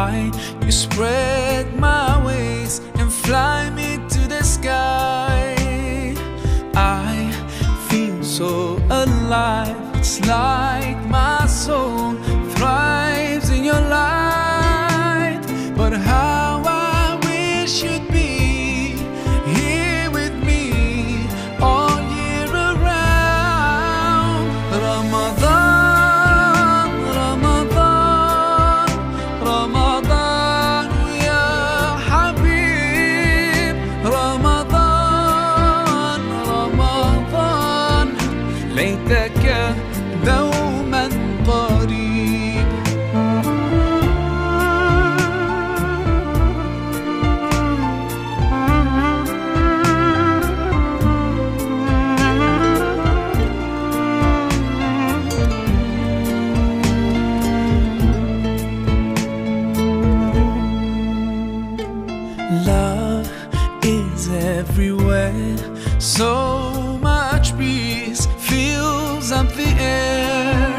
why you spread my wings and fly me to the sky. I feel so alive, it's like my soul thrives in your light. But how I wish you'd be here with me all year around. Ramadan, Ramadan, Ramadan ya Habib. Ramadan, Ramadan, ليتك دوما قريب. Love is everywhere, so much peace fills up the air.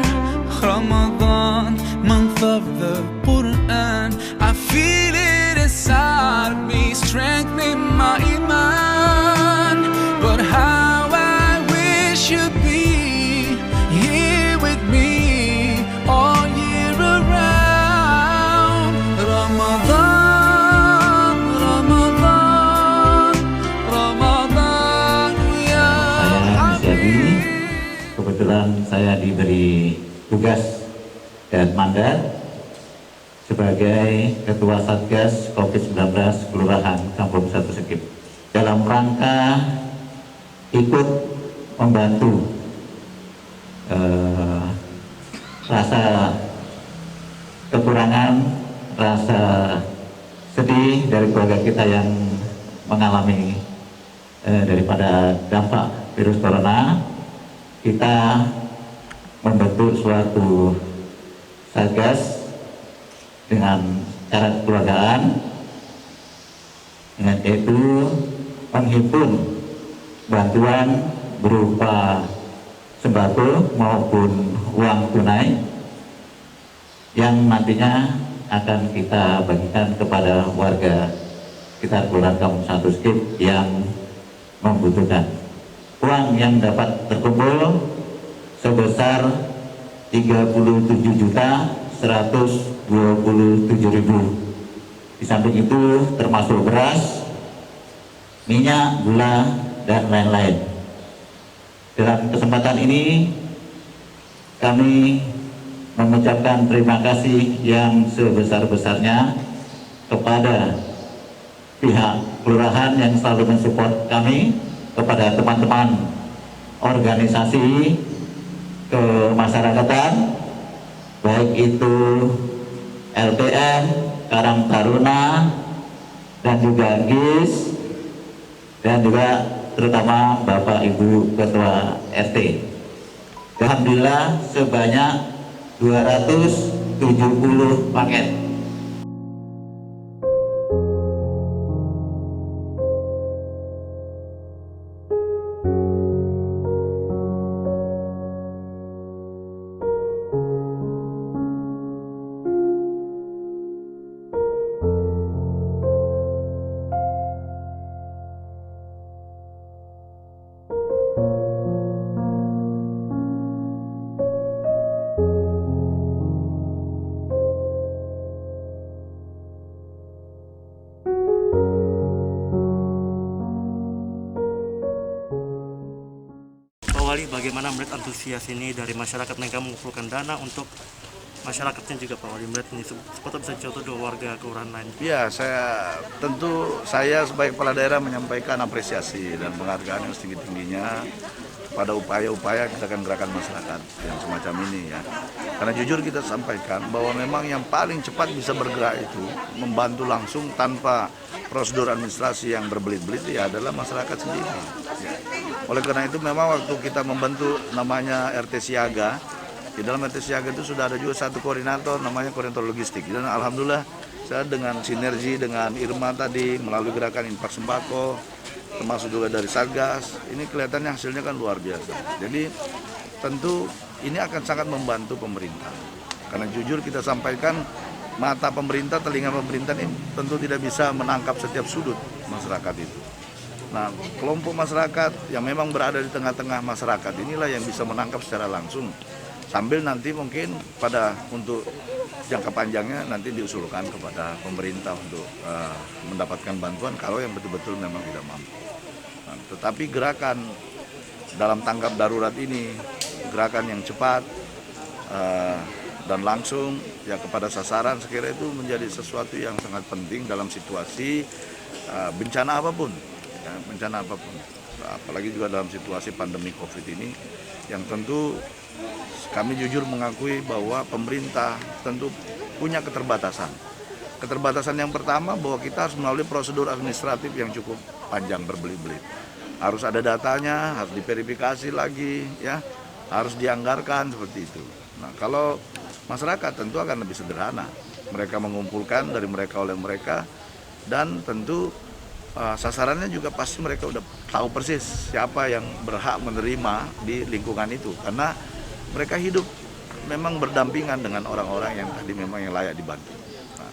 Ramadan, month of the Quran, I feel it inside me, strengthening my iman. But how I wish you'd be here with me all year around. Ramadan, Ramadan, Ramadan ya Habib. Kebetulan saya diberi tugas dan mandat sebagai Ketua Satgas COVID-19 Kelurahan Kampung Satu Sekip dalam rangka ikut membantu rasa kekurangan, rasa sedih dari keluarga kita yang mengalami daripada dampak virus corona. Kita membentuk suatu satgas dengan cara kekeluargaan, dengan itu menghimpun bantuan berupa sembako maupun uang tunai yang nantinya akan kita bagikan kepada warga sekitar Kelurahan Kampung Satu Sekip yang membutuhkan. Uang yang dapat terkumpul sebesar 37.127.000. Di samping itu termasuk beras, minyak, gula, dan lain-lain. Dalam kesempatan ini kami mengucapkan terima kasih yang sebesar-besarnya kepada pihak kelurahan yang selalu mensupport kami, kepada teman-teman organisasi kemasyarakatan, baik itu LPM, Karang Taruna, dan juga GIS, dan juga terutama Bapak Ibu Ketua RT. Alhamdulillah sebanyak 270 paket. Wali, bagaimana melihat antusias ini dari masyarakat mereka mengumpulkan dana untuk masyarakatnya juga Pak Wali, melihat ini seperti bisa contoh dua warga kelurahan lain? Ya, saya sebagai kepala daerah menyampaikan apresiasi dan penghargaan yang setinggi-tingginya pada upaya-upaya gerakan masyarakat yang semacam ini ya. Karena jujur kita sampaikan bahwa memang yang paling cepat bisa bergerak itu membantu langsung tanpa prosedur administrasi yang berbelit-belit ya adalah masyarakat sendiri. Ya. Oleh karena itu memang waktu kita membentuk namanya RT Siaga, di dalam RT Siaga itu sudah ada juga satu koordinator namanya koordinator logistik. Dan alhamdulillah saya dengan sinergi dengan Irma tadi melalui gerakan infak sembako, termasuk juga dari Satgas, ini kelihatannya hasilnya kan luar biasa. Jadi tentu ini akan sangat membantu pemerintah. Karena jujur kita sampaikan mata pemerintah, telinga pemerintah ini tentu tidak bisa menangkap setiap sudut masyarakat itu. Nah, kelompok masyarakat yang memang berada di tengah-tengah masyarakat inilah yang bisa menangkap secara langsung. Sambil nanti mungkin untuk jangka panjangnya nanti diusulkan kepada pemerintah untuk mendapatkan bantuan kalau yang betul-betul memang tidak mampu. Nah, tetapi gerakan dalam tanggap darurat ini, gerakan yang cepat dan langsung ya kepada sasaran, sekiranya itu menjadi sesuatu yang sangat penting dalam situasi bencana apapun, ya, bencana apapun. Apalagi juga dalam situasi pandemi COVID ini, yang tentu kami jujur mengakui bahwa pemerintah tentu punya keterbatasan. Keterbatasan yang pertama bahwa kita harus melalui prosedur administratif yang cukup panjang berbelit-belit. Harus ada datanya, harus diverifikasi lagi, ya, harus dianggarkan seperti itu. Nah, kalau masyarakat tentu akan lebih sederhana. Mereka mengumpulkan dari mereka oleh mereka, dan tentu sasarannya juga pasti mereka udah tahu persis siapa yang berhak menerima di lingkungan itu, karena mereka hidup memang berdampingan dengan orang-orang yang tadi memang yang layak dibantu. Nah,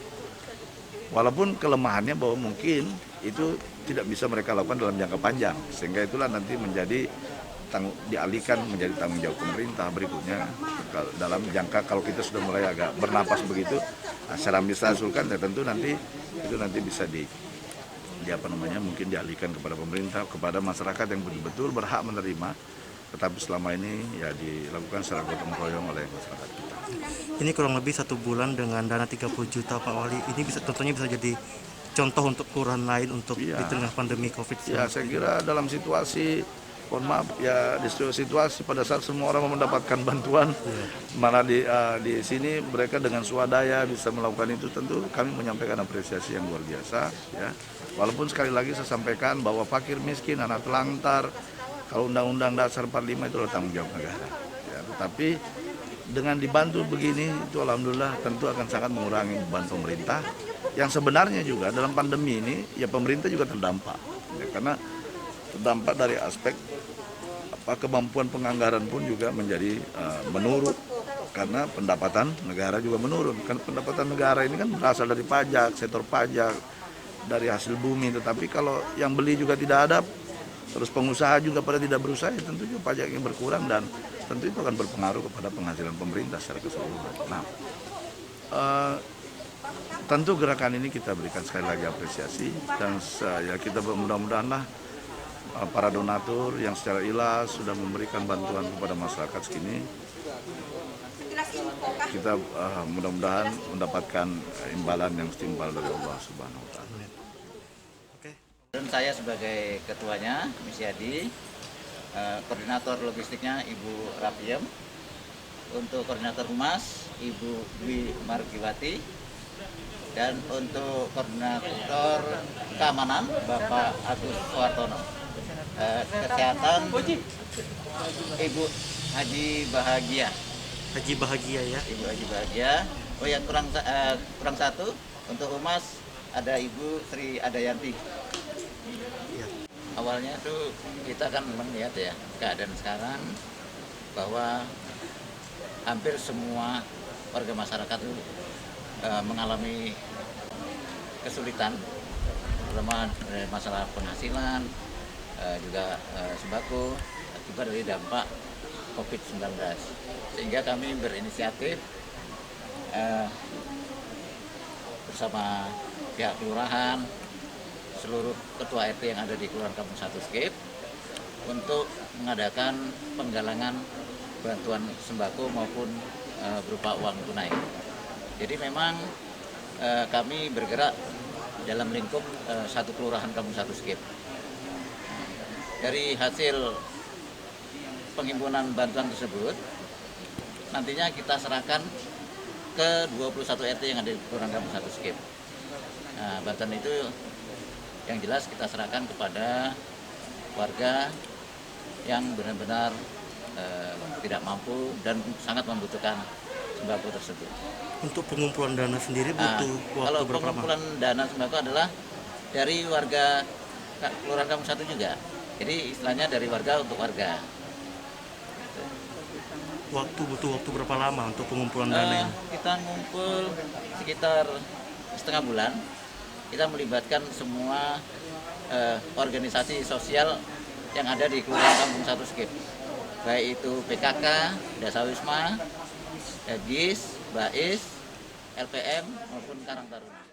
walaupun kelemahannya bahwa mungkin itu tidak bisa mereka lakukan dalam jangka panjang, sehingga itulah nanti dialihkan menjadi tanggung jawab pemerintah berikutnya dalam jangka kalau kita sudah mulai agak bernapas begitu, secara administrasi ya tentu nanti itu nanti bisa mungkin dialihkan kepada pemerintah, kepada masyarakat yang betul-betul berhak menerima, tetapi selama ini ya dilakukan secara gotong royong oleh masyarakat kita. Ini kurang lebih 1 bulan dengan dana 30 juta Pak Wali. Ini tentunya bisa jadi contoh untuk kelurahan lain untuk di tengah pandemi COVID-19. Ya, saya kira dalam situasi, mohon maaf ya, di situasi pada saat semua orang mendapatkan bantuan, mana di sini mereka dengan swadaya bisa melakukan itu, tentu kami menyampaikan apresiasi yang luar biasa, ya. Walaupun sekali lagi saya sampaikan bahwa fakir miskin, anak telantar, kalau Undang-Undang Dasar 45 itu adalah tanggung jawab negara. Ya, tetapi dengan dibantu begini, itu alhamdulillah tentu akan sangat mengurangi beban pemerintah. Yang sebenarnya juga dalam pandemi ini, ya pemerintah juga terdampak. Ya, karena terdampak dari aspek kemampuan penganggaran pun juga menjadi menurun. Karena pendapatan negara juga menurun. Karena pendapatan negara ini kan berasal dari pajak, sektor pajak, dari hasil bumi. Tetapi kalau yang beli juga tidak ada, terus pengusaha juga pada tidak berusaha, ya tentu juga pajak yang berkurang, dan tentu itu akan berpengaruh kepada penghasilan pemerintah secara keseluruhan. Nah, tentu gerakan ini kita berikan sekali lagi apresiasi, dan ya kita mudah-mudahanlah para donatur yang secara ikhlas sudah memberikan bantuan kepada masyarakat segini, kita mudah-mudahan mendapatkan imbalan yang setimpal dari Allah Subhanahu wa Ta'ala. Dan saya sebagai ketuanya, Misyadi, koordinator logistiknya Ibu Rapiem, untuk koordinator humas Ibu Dwi Margiwati, dan untuk koordinator keamanan Bapak Agus Suwartono, kesehatan Ibu Haji Bahagia. Haji Bahagia ya. Ibu Haji Bahagia. Oh ya, kurang satu, untuk humas ada Ibu Sri Adayanti. Awalnya tuh kita kan melihat ya keadaan sekarang bahwa hampir semua warga masyarakat tuh mengalami kesulitan, terutama dari masalah penghasilan, juga sembako akibat dari dampak COVID-19. Sehingga kami berinisiatif bersama pihak kelurahan, seluruh ketua RT yang ada di Kelurahan Kampung 1 Skip untuk mengadakan penggalangan bantuan sembako maupun berupa uang tunai. Jadi memang kami bergerak dalam lingkup satu Kelurahan Kampung 1 Skip. Dari hasil penghimpunan bantuan tersebut, nantinya kita serahkan ke 21 RT yang ada di Kelurahan Kampung 1 Skip. Nah, bantuan itu yang jelas kita serahkan kepada warga yang benar-benar tidak mampu dan sangat membutuhkan sembako tersebut. Untuk pengumpulan dana sendiri butuh waktu kalau berapa lama? pengumpulan dana sembako adalah dari warga Kelurahan Kampung 1 juga. Jadi istilahnya dari warga untuk warga. butuh waktu berapa lama untuk pengumpulan dana ini? Kita ngumpul sekitar setengah bulan. Kita melibatkan semua organisasi sosial yang ada di Kelurahan Kampung Satu Skip, baik itu PKK, Dasawisma, GIS, BAIS, LPM maupun Karang Taruna.